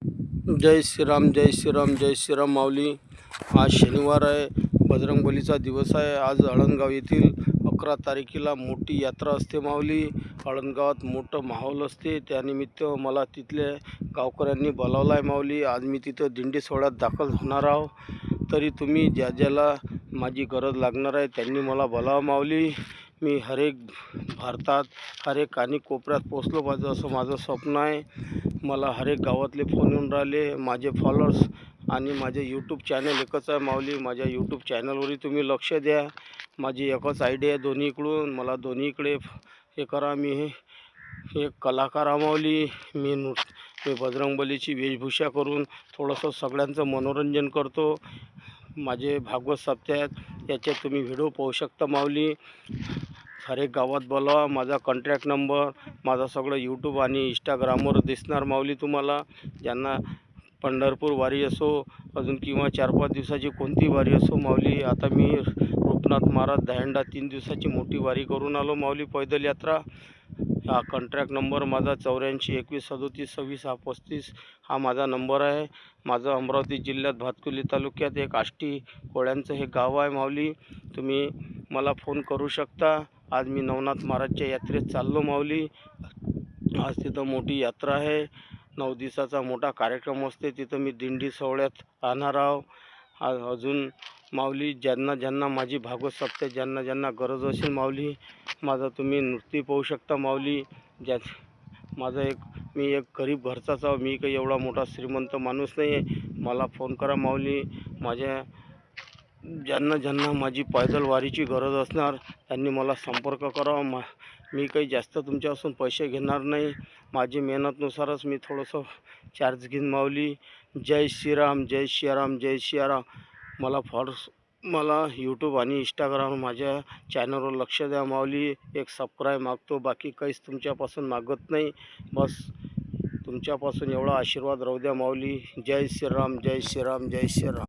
जय श्रीराम, जय श्रीराम, जय श्रीराम माऊली. आज शनिवार आहे, बजरंगबलीचा दिवस आहे. आज आळंदगाव येथील 11 तारखेला मोठी यात्रा असते माऊली. आळंदगावात मोठं माहोल असते. त्यानिमित्त मला तिथल्या गावकऱ्यांनी बोलावलं आहे माऊली. आज मी तिथं दिंडी सोहळ्यात दाखल होणार आहो. तरी तुम्ही ज्याला माझी गरज लागणार आहे त्यांनी मला बोलावं माऊली. मी हरेक भारतात हरेक कानीकोपऱ्यात पोचलो पाहिजे असं माझं स्वप्न आहे. मला हरेक गावातले फोन येऊन राहिले. माझे फॉलोअर्स आणि माझे यूट्यूब चॅनल एकच आहे माऊली. माझ्या यूट्यूब चॅनलवरही तुम्ही लक्ष द्या. माझी एकच आयडी आहे दोन्हीकडून. मला दोन्हीकडे हे करा. मी एक कलाकार आहे माऊली. मी बजरंगबलीची वेशभूषा करून थोडंसं सगळ्यांचं मनोरंजन करतो. माझे भागवत सप्ताह आहेत, याच्यात तुम्ही व्हिडिओ पाहू शकता माऊली. हरेक गावात बोलवा. माझा कॉन्टॅक्ट नंबर, माझा सगळं यूट्यूब आणि इंस्टाग्रामवर दिसणार माऊली तुम्हाला. ज्यांना पंढरपूर वारी असो अजून किंवा 4-5 दिवसाची कोणती वारी असो माऊली. आता मी रूपनाथ महाराज दहीहंडा 3 दिवसाची मोठी वारी करून आलो माऊली, पैदल यात्रा. हा कॉन्टॅक्ट नंबर माझा 84 21 37 26 35 हा माझा नंबर आहे. माझं अमरावती जिल्ह्यात भातकुली तालुक्यात एक आष्टी कोळ्यांचं हे गाव आहे माऊली. तुम्ही मला फोन करू शकता. आज मी नवनाथ महाराजच्या यात्रेत चाललो माऊली. आज तिथं मोठी यात्रा आहे. 9 दिवसाचा मोठा कार्यक्रम असते. तिथं मी दिंडी सोहळ्यात राहणार आहो. अजून माऊली ज्यांना माझी भागवत सप्ताह ज्यांना गरज असेल माऊली, माझं तुम्ही नृत्य पाहू शकता माऊली. मी एक गरीब घरचाच आहो. मी काही एवढा मोठा श्रीमंत माणूस नाही आहे. मला फोन करा माऊली. ज्यांना माझी पैदल वारीची गरज असणार त्यांनी मला संपर्क करावा. मी काही जास्त तुमच्यापासून पैसे घेणार नाही. माझी मेहनतनुसारच मी थोडंसं चार्ज घेईन माऊली. जय श्रीराम, जय श्रीराम, जय श्रीराम. मला यूट्यूब आणि इंस्टाग्राम माझ्या चॅनलवर लक्ष द्या माऊली. एक सबस्क्राईब मागतो, बाकी काहीच तुमच्यापासून मागत नाही. बस तुमच्यापासून एवढा आशीर्वाद राहू द्या माऊली. जय श्रीराम, जय श्रीराम, जय श्रीराम.